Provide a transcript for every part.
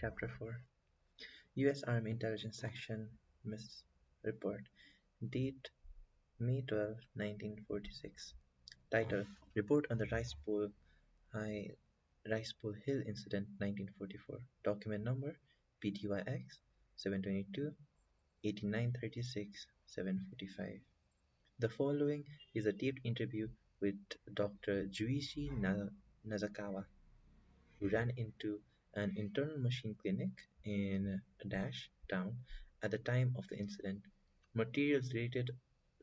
Chapter 4 U.S. Army Intelligence Section Miss Report Date May 12, 1946 Title Report on the High Rice Bowl Hill Incident 1944 Document Number PTYX 722 8936 745 The following is a taped interview with Dr. Nazakawa, who ran into an internal machine clinic in Dash Town at the time of the incident. Materials related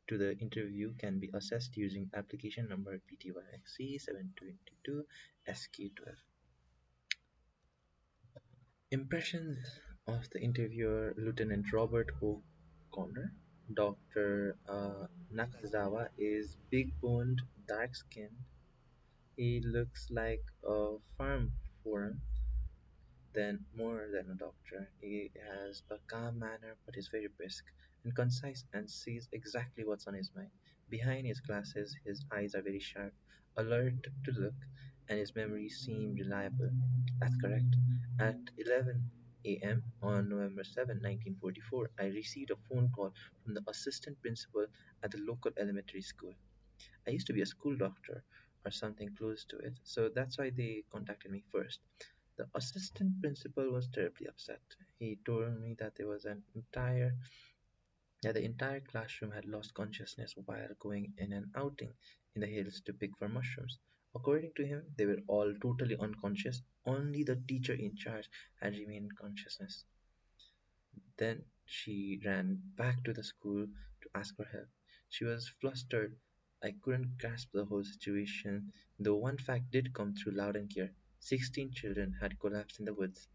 to the interview can be accessed using application number PTYXC 722 SQ12. Impressions of the interviewer Lieutenant Robert O'Connor. Dr. Nakazawa is big boned, dark skinned. He looks like a farm foreman than more than a doctor. He has a calm manner but is very brisk and concise and sees exactly what's on his mind. Behind his glasses, his eyes are very sharp, alert to look, and his memory seems reliable. That's correct. At 11 a.m. on November 7, 1944, I received a phone call from the assistant principal at the local elementary school. I used to be a school doctor or something close to it, so that's why they contacted me first. The assistant principal was terribly upset. He told me that the entire classroom had lost consciousness while going in an outing in the hills to pick for mushrooms. According to him, they were all totally unconscious. Only the teacher in charge had remained in consciousness. Then she ran back to the school to ask for help. She was flustered. I couldn't grasp the whole situation, though one fact did come through loud and clear. 16 children had collapsed in the woods.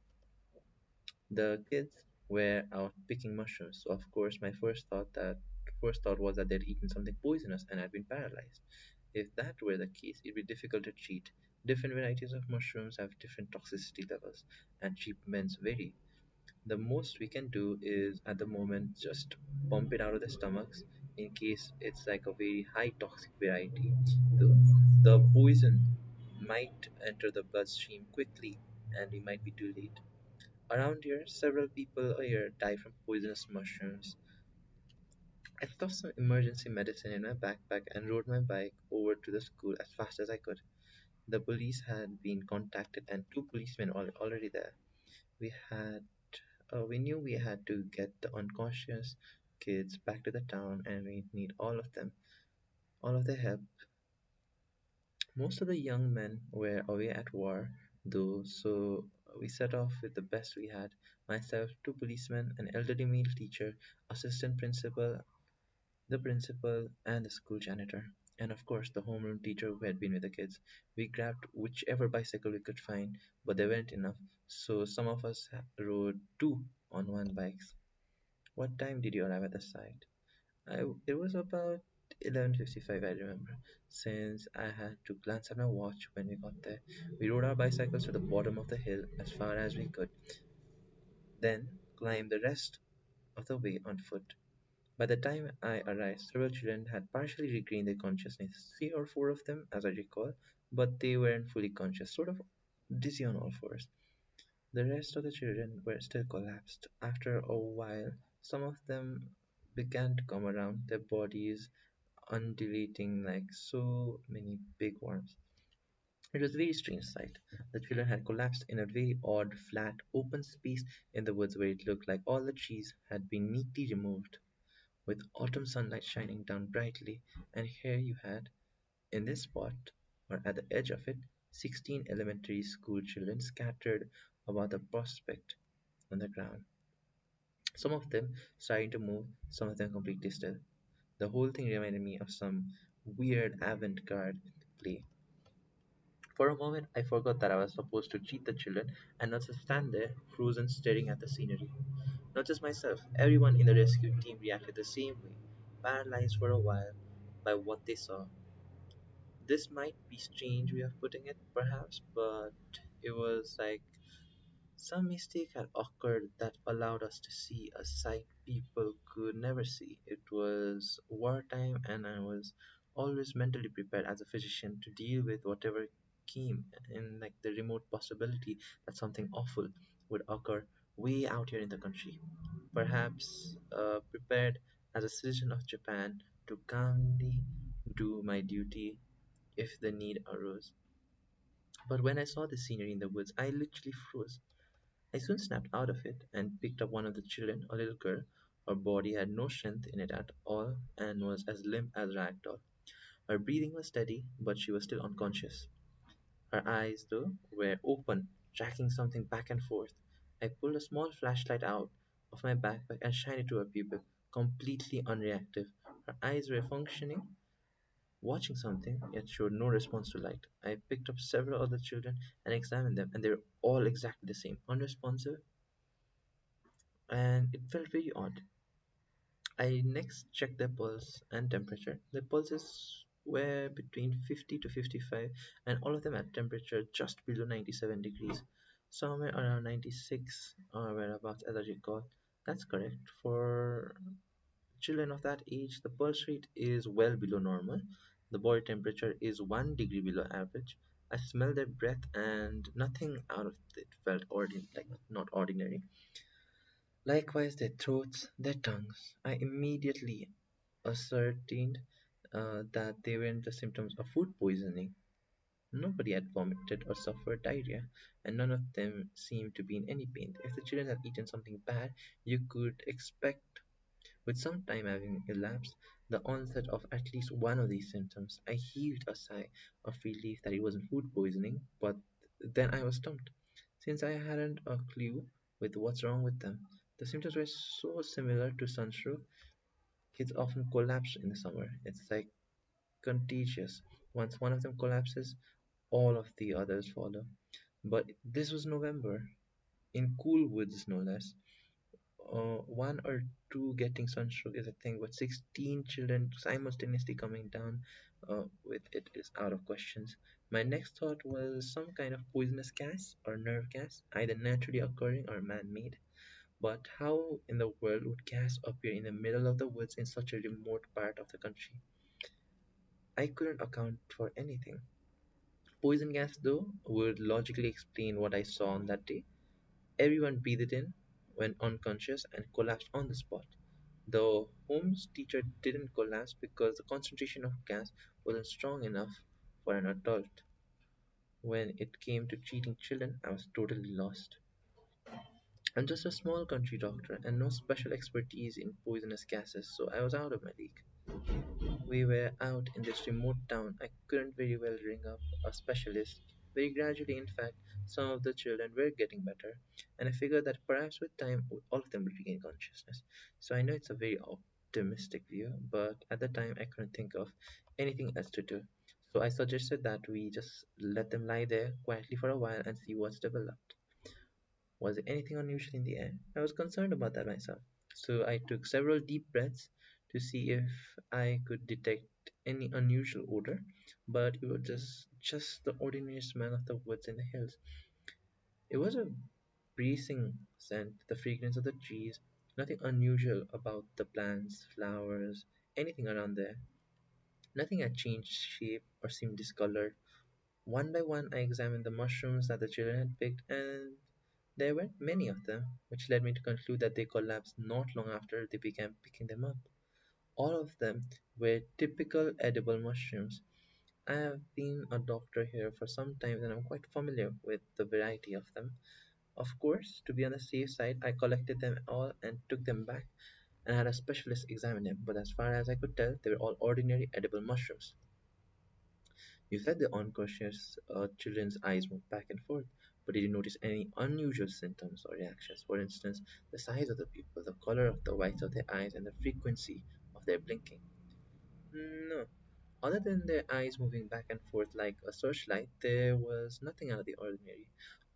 The kids were out picking mushrooms, so of course my first thought was that they'd eaten something poisonous and had been paralyzed. If that were the case, it'd be difficult to treat. Different varieties of mushrooms have different toxicity levels, and treatments vary. The most we can do is at the moment just pump it out of the stomachs in case it's like a very high toxic variety. The, the poison might enter the bloodstream quickly and we might be too late. Around here, several people a year die from poisonous mushrooms. I stuffed some emergency medicine in my backpack and rode my bike over to the school as fast as I could. The police had been contacted and two policemen were already there. We knew we had to get the unconscious kids back to the town and we need all of their help. Most of the young men were away at war, though, so we set off with the best we had myself, two policemen, an elderly male teacher, assistant principal, the principal, and the school janitor. And of course, the homeroom teacher who had been with the kids. We grabbed whichever bicycle we could find, but there weren't enough, so some of us rode two on one bikes. What time did you arrive at the site? It was about 11:55, I remember, since I had to glance at my watch when we got there. We rode our bicycles to the bottom of the hill as far as we could, then climbed the rest of the way on foot. By the time I arrived, several children had partially regained their consciousness, three or four of them, as I recall, but they weren't fully conscious, sort of dizzy on all fours. The rest of the children were still collapsed. After a while, some of them began to come around, their bodies undulating like so many big worms. It was a very strange sight. The children had collapsed in a very odd, flat, open space in the woods where it looked like all the trees had been neatly removed, with autumn sunlight shining down brightly, and here you had, in this spot, or at the edge of it, 16 elementary school children scattered about the prospect on the ground. Some of them starting to move, some of them completely still. The whole thing reminded me of some weird avant garde play. For a moment, I forgot that I was supposed to treat the children and not just stand there, frozen, staring at the scenery. Not just myself, everyone in the rescue team reacted the same way, paralyzed for a while by what they saw. This might be strange way of putting it, perhaps, but it was like some mistake had occurred that allowed us to see a sight people could never see. It was wartime, and I was always mentally prepared as a physician to deal with whatever came in like the remote possibility that something awful would occur way out here in the country, perhaps prepared as a citizen of Japan to calmly do my duty if the need arose. But when I saw the scenery in the woods, I literally froze. I soon snapped out of it and picked up one of the children, a little girl. Her body had no strength in it at all and was as limp as a rag doll. Her breathing was steady, but she was still unconscious. Her eyes, though, were open, tracking something back and forth. I pulled a small flashlight out of my backpack and shined it to her pupil, completely unreactive. Her eyes were functioning, watching something, yet showed no response to light. I picked up several other children and examined them, and they were all exactly the same, unresponsive, and it felt very odd. I next checked their pulse and temperature. Their pulses were between 50 to 55, and all of them at temperature just below 97 degrees, somewhere around 96 or whereabouts, as I recall. That's correct. For children of that age, the pulse rate is well below normal. The body temperature is 1 degree below average. I smelled their breath, and nothing out of it felt like not ordinary. Likewise, their throats, their tongues. I immediately ascertained that they weren't the symptoms of food poisoning. Nobody had vomited or suffered diarrhea, and none of them seemed to be in any pain. If the children had eaten something bad, you could expect, with some time having elapsed, the onset of at least one of these symptoms. I heaved a sigh of relief that it wasn't food poisoning, but then I was stumped, since I hadn't a clue with what's wrong with them. The symptoms were so similar to sunstroke. Kids often collapse in the summer. It's like contagious. Once one of them collapses, all of the others follow. But this was November, in cool woods no less. One or two getting sunstroke is a thing, but 16 children simultaneously coming down with it is out of questions. My next thought was some kind of poisonous gas or nerve gas, either naturally occurring or man made. But how in the world would gas appear in the middle of the woods in such a remote part of the country? I couldn't account for anything. Poison gas, though, would logically explain what I saw on that day. Everyone breathed it in, went unconscious, and collapsed on the spot. The Holmes teacher didn't collapse because the concentration of gas wasn't strong enough for an adult. When it came to treating children, I was totally lost. I'm just a small country doctor and no special expertise in poisonous gases, so I was out of my league. We were out in this remote town. I couldn't very well ring up a specialist. Very gradually, in fact, some of the children were getting better, and I figured that perhaps with time all of them would regain consciousness. So I know it's a very optimistic view, but at the time I couldn't think of anything else to do. So I suggested that we just let them lie there quietly for a while and see what's developed. Was there anything unusual in the air? I was concerned about that myself. So I took several deep breaths to see if I could detect any unusual odor, but it was just the ordinary smell of the woods and the hills. It was a bracing scent, the fragrance of the trees, nothing unusual about the plants, flowers, anything around there. Nothing had changed shape or seemed discolored. One by one, I examined the mushrooms that the children had picked, and there weren't many of them, which led me to conclude that they collapsed not long after they began picking them up. All of them were typical edible mushrooms. I have been a doctor here for some time and I'm quite familiar with the variety of them. Of course, to be on the safe side, I collected them all and took them back and had a specialist examine them, but as far as I could tell, they were all ordinary edible mushrooms. You said the unconscious children's eyes moved back and forth, but did you notice any unusual symptoms or reactions? For instance, the size of the pupil, the color of the whites of their eyes, and the frequency of their blinking? No. Other than their eyes moving back and forth like a searchlight, there was nothing out of the ordinary.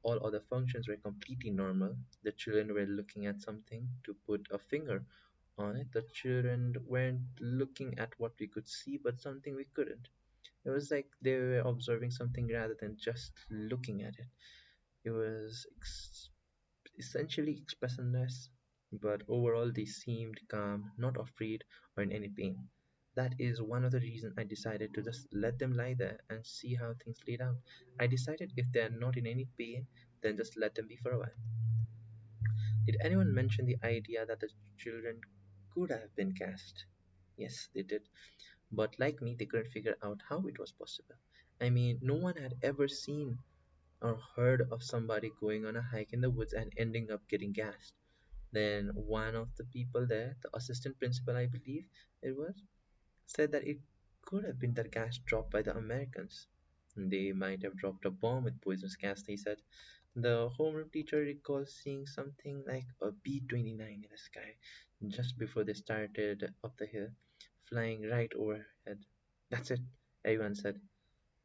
All other functions were completely normal. The children were looking at something to put a finger on it. The children weren't looking at what we could see, but something we couldn't. It was like they were observing something rather than just looking at it. It was essentially expressionless, but overall they seemed calm, not afraid or in any pain. That is one of the reasons I decided to just let them lie there and see how things played out. I decided if they are not in any pain, then just let them be for a while. Did anyone mention the idea that the children could have been cast? Yes, they did. But like me, they couldn't figure out how it was possible. I mean, no one had ever seen or heard of somebody going on a hike in the woods and ending up getting gassed. Then one of the people there, the assistant principal, I believe it was, said that it could have been the gas dropped by the Americans. They might have dropped a bomb with poisonous gas, he said. The homeroom teacher recalls seeing something like a B-29 in the sky just before they started up the hill, flying right overhead. That's it, everyone said.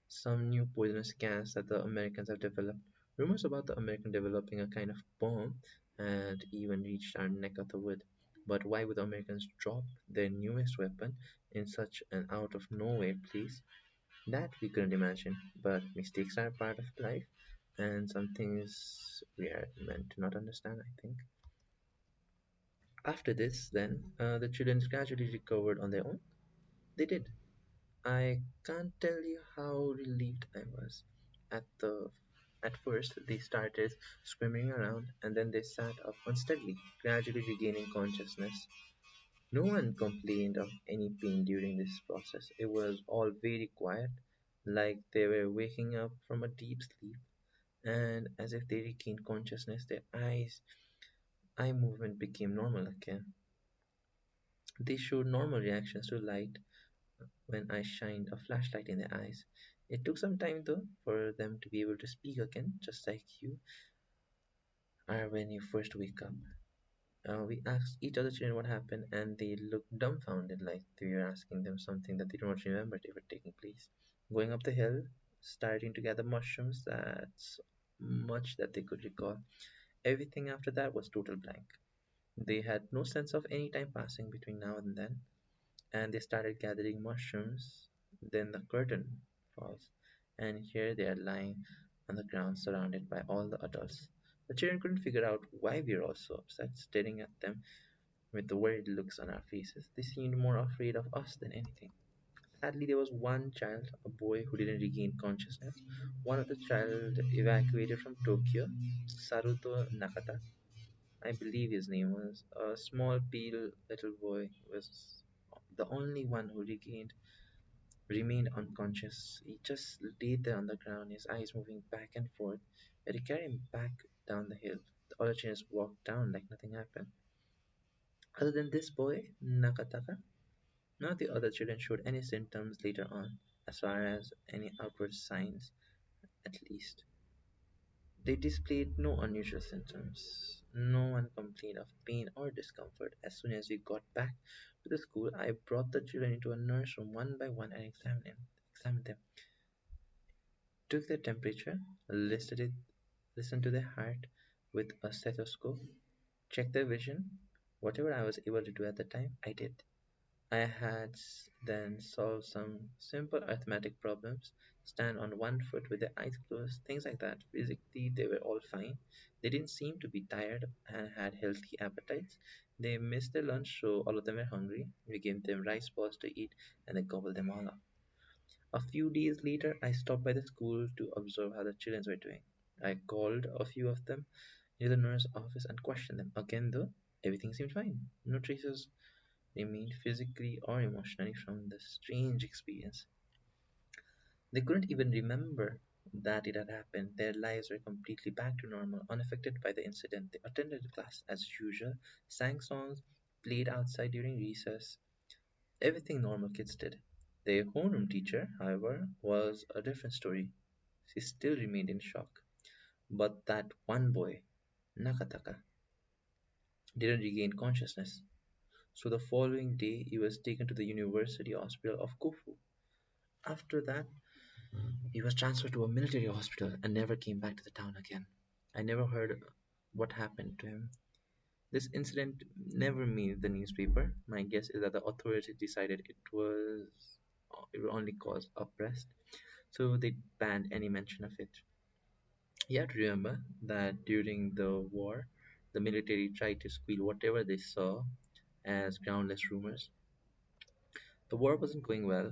Some new poisonous gas that the Americans have developed. Rumors about the American developing a kind of bomb had even reached our neck of the wood. But why would the Americans drop their newest weapon in such an out of nowhere place? That we couldn't imagine. But mistakes are a part of life, and some things we are meant to not understand, I think. After this, then, the children gradually recovered on their own. They did. I can't tell you how relieved I was. At the at first they started screaming around and then they sat up unsteadily, gradually regaining consciousness. No one complained of any pain during this process. It was all very quiet, like they were waking up from a deep sleep, and as if they regained consciousness, their eye movement became normal again. They showed normal reactions to light when I shined a flashlight in their eyes. It took some time though for them to be able to speak again, just like you are when you first wake up. We asked each other children what happened, and they looked dumbfounded, like we were asking them something that they do not remember ever taking place. Going up the hill, starting to gather mushrooms, that's much that they could recall. Everything after that was total blank. They had no sense of any time passing between now and then, and they started gathering mushrooms. Then the curtain falls, and here they are lying on the ground surrounded by all the adults. The children couldn't figure out why we were all so upset, staring at them with the worried looks on our faces. They seemed more afraid of us than anything. Sadly, there was one child, a boy, who didn't regain consciousness. One of the child evacuated from Tokyo, Saruto Nakata, I believe his name was. A small, pale little boy was the only one who remained unconscious. He just lay there on the ground, his eyes moving back and forth. But he carried him back down the hill. The other children walked down like nothing happened. Other than this boy, Nakataka, none of the other children showed any symptoms later on, as far as any outward signs, at least. They displayed no unusual symptoms. No one complained of pain or discomfort. As soon as we got back to the school, I brought the children into a nurse room one by one and examined them, took their temperature, listened to their heart with a stethoscope, checked their vision. Whatever I was able to do at the time, I did. I had then solved some simple arithmetic problems, stand on one foot with their eyes closed, things like that. Physically, they were all fine. They didn't seem to be tired and had healthy appetites. They missed their lunch, so all of them were hungry. We gave them rice balls to eat and they gobbled them all up. A few days later, I stopped by the school to observe how the children were doing. I called a few of them near the nurse office and questioned them. Again, though, everything seemed fine. No traces remained physically or emotionally from the strange experience. They couldn't even remember that it had happened. Their lives were completely back to normal, unaffected by the incident. They attended class as usual, sang songs, played outside during recess, everything normal kids did. Their homeroom teacher, however, was a different story. She still remained in shock. But that one boy, Nakataka, didn't regain consciousness. So the following day, he was taken to the University Hospital of Kofu. After that, he was transferred to a military hospital and never came back to the town again. I never heard what happened to him. This incident never made the newspaper. My guess is that the authorities decided it would only cause unrest, so they banned any mention of it. You have to remember that during the war, the military tried to squeal whatever they saw as groundless rumors. The war wasn't going well,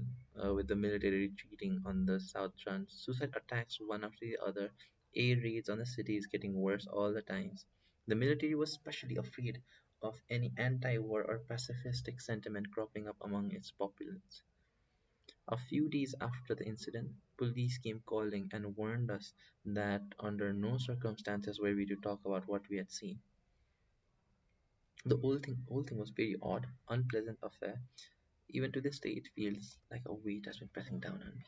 with the military retreating on the south front, suicide attacks one after the other, air raids on the cities getting worse all the times. The military was especially afraid of any anti-war or pacifistic sentiment cropping up among its populace. A few days after the incident, police came calling and warned us that under no circumstances were we to talk about what we had seen. The whole thing was very odd, unpleasant affair. Even to this day, it feels like a weight has been pressing down on me.